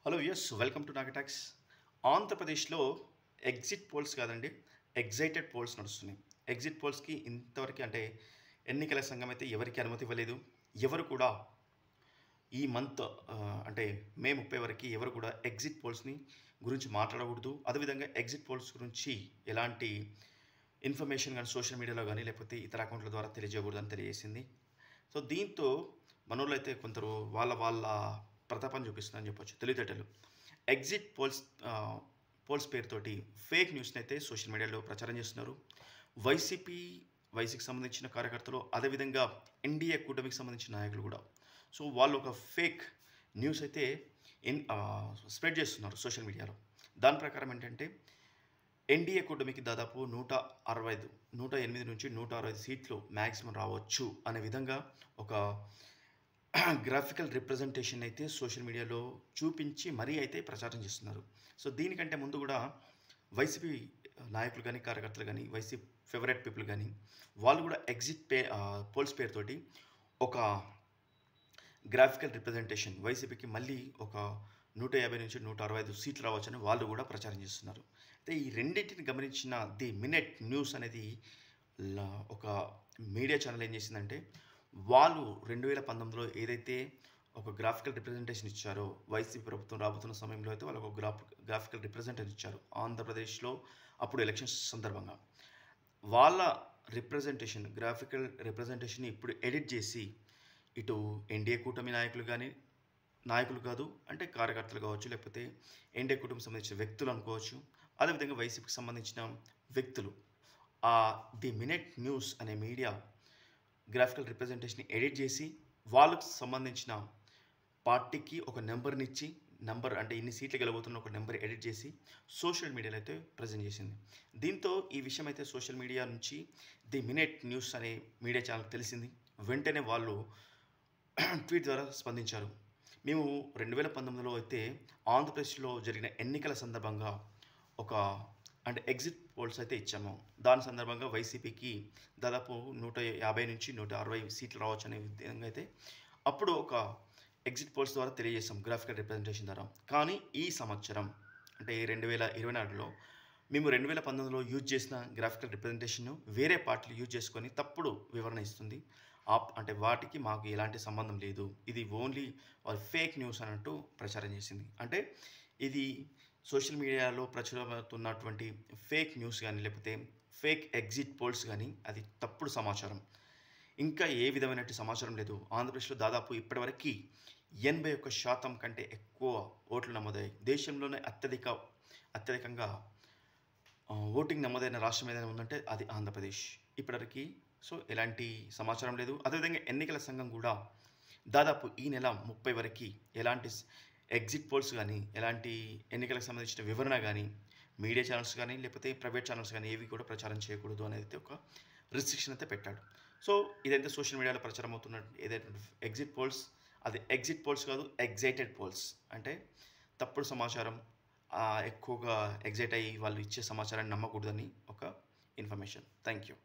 Hello yes welcome to నాగటాక్స్. ఆంధ్రప్రదేశ్లో exit polls కాదండి, ఎగ్జైటెడ్ పోల్స్ నడుస్తున్నాయి. ఎగ్జిట్ పోల్స్కి ఇంతవరకు అంటే ఎన్నికల సంఘం అయితే ఎవరికి అనుమతి ఇవ్వలేదు. ఎవరు కూడా ఈ మంత్ అంటే మే 30 వరకు ఎవరు కూడా ఎగ్జిట్ పోల్స్ని గురించి మాట్లాడకూడదు. అదేవిధంగా ఎగ్జిట్ పోల్స్ గురించి ఎలాంటి ఇన్ఫర్మేషన్ కానీ సోషల్ మీడియాలో కానీ లేకపోతే ఇతర అకౌంట్ల ద్వారా తెలియజేయకూడదని తెలియజేసింది. సో దీంతో మనోళ్ళు అయితే కొందరు వాళ్ళ ప్రతాపాన్ని చూపిస్తుందని చెప్పొచ్చు. తెలివితేటలు ఎగ్జిట్ పోల్స్ పేరుతోటి ఫేక్ న్యూస్ని అయితే సోషల్ మీడియాలో ప్రచారం చేస్తున్నారు. వైసీకి సంబంధించిన కార్యకర్తలు, అదేవిధంగా ఎన్డీఏ కూటమికి సంబంధించిన నాయకులు కూడా. సో వాళ్ళు ఒక ఫేక్ న్యూస్ అయితే స్ప్రెడ్ చేస్తున్నారు సోషల్ మీడియాలో. దాని ప్రకారం ఏంటంటే ఎన్డీఏ కూటమికి దాదాపు 108 నుంచి 160 సీట్లు మ్యాక్సిమం రావచ్చు అనే విధంగా ఒక గ్రాఫికల్ రిప్రజెంటేషన్ అయితే సోషల్ మీడియాలో చూపించి మరీ అయితే ప్రచారం చేస్తున్నారు. సో దీనికంటే ముందు కూడా వైసీపీ నాయకులు కానీ కార్యకర్తలు కానీ వైసీపీ ఫేవరెట్ పీపుల్ కానీ వాళ్ళు కూడా పోల్స్ పేరుతోటి ఒక గ్రాఫికల్ రిప్రజెంటేషన్ వైసీపీకి మళ్ళీ ఒక 150 నుంచి 165 సీట్లు రావచ్చని వాళ్ళు కూడా ప్రచారం చేస్తున్నారు. అయితే ఈ రెండింటిని గమనించిన ది మినిట్ న్యూస్ అనేది ఒక మీడియా ఛానల్ ఏం చేసిందంటే వాళ్ళు 2019లో ఏదైతే ఒక గ్రాఫికల్ రిప్రజెంటేషన్ ఇచ్చారో వైసీపీ ప్రభుత్వం రాబోతున్న సమయంలో అయితే వాళ్ళు ఒక గ్రాఫికల్ రిప్రజెంటేషన్ ఇచ్చారు ఆంధ్రప్రదేశ్లో అప్పుడు ఎలక్షన్స్ సందర్భంగా. వాళ్ళ గ్రాఫికల్ రిప్రజెంటేషన్ ఇప్పుడు ఎడిట్ చేసి ఇటు ఎన్డీఏ కూటమి నాయకులు కాదు అంటే కార్యకర్తలు కావచ్చు, లేకపోతే ఎన్డీఏ కూటమికి సంబంధించిన వ్యక్తులు అనుకోవచ్చు, అదేవిధంగా వైసీపీకి సంబంధించిన వ్యక్తులు ది మినిట్ న్యూస్ అనే మీడియా గ్రాఫికల్ రిప్రజెంటేషన్ ఎడిట్ చేసి వాళ్ళకు సంబంధించిన పార్టీకి ఒక నెంబర్నిచ్చి అంటే ఇన్ని సీట్లు గెలబోతున్న ఒక నెంబర్ ఎడిట్ చేసి సోషల్ మీడియాలో అయితే ప్రజెంట్ చేసింది. దీంతో ఈ విషయం అయితే సోషల్ మీడియా నుంచి ది మినిట్ న్యూస్ అనే మీడియా ఛానల్ తెలిసింది. వెంటనే వాళ్ళు ట్వీట్ ద్వారా స్పందించారు. మేము 2019లో అయితే ఆంధ్రప్రదేశ్లో జరిగిన ఎన్నికల సందర్భంగా ఎగ్జిట్ పోల్స్ అయితే ఇచ్చాము. దాని సందర్భంగా వైసీపీకి దాదాపు 150 నుంచి 160 సీట్లు రావచ్చు అనే విధంగా అయితే అప్పుడు ఒక ఎగ్జిట్ పోల్స్ ద్వారా తెలియజేస్తాం గ్రాఫికల్ రిప్రజెంటేషన్ ద్వారా. కానీ ఈ సంవత్సరం అంటే 2024లో మేము 2019లో యూజ్ చేసిన గ్రాఫికల్ రిప్రజెంటేషన్ వేరే పార్టీలు యూజ్ చేసుకొని తప్పుడు వివరణ ఇస్తుంది. అంటే వాటికి మాకు ఎలాంటి సంబంధం లేదు, ఇది ఓన్లీ ఫేక్ న్యూస్ అన్నట్టు ప్రచారం చేసింది. అంటే ఇది సోషల్ మీడియాలో ప్రచురమవుతున్నటువంటి ఫేక్ న్యూస్ కానీ లేకపోతే ఫేక్ ఎగ్జిట్ పోల్స్ కానీ అది తప్పుడు సమాచారం. ఇంకా ఏ విధమైన సమాచారం లేదు. ఆంధ్రప్రదేశ్లో దాదాపు ఇప్పటివరకు 81% కంటే ఎక్కువ ఓట్లు నమోదయ్యాయి. దేశంలోనే అత్యధికంగా ఓటింగ్ నమోదైన రాష్ట్రం ఏదైనా ఉందంటే అది ఆంధ్రప్రదేశ్ ఇప్పటివరకు. సో ఎలాంటి సమాచారం లేదు. అదేవిధంగా ఎన్నికల సంఘం కూడా దాదాపు ఈ నెల 30 వరకు ఎలాంటి ఎగ్జిట్ పోల్స్ కానీ ఎలాంటి ఎన్నికలకు సంబంధించిన వివరణ కానీ మీడియా ఛానల్స్ కానీ లేకపోతే ప్రైవేట్ ఛానల్స్ కానీ ఏవి కూడా ప్రచారం చేయకూడదు అనేది ఒక రిస్ట్రిక్షన్ అయితే పెట్టాడు. సో ఇదైతే సోషల్ మీడియాలో ప్రచారం అవుతున్న ఏదైతే ఎగ్జిట్ పోల్స్ అది ఎగ్జిట్ పోల్స్ కాదు, ఎగ్జైటెడ్ పోల్స్. అంటే తప్పుడు సమాచారం, ఎక్కువగా ఎగ్జైట్ అయ్యి వాళ్ళు ఇచ్చే సమాచారాన్ని నమ్మకూడదని ఒక ఇన్ఫర్మేషన్. Thank you.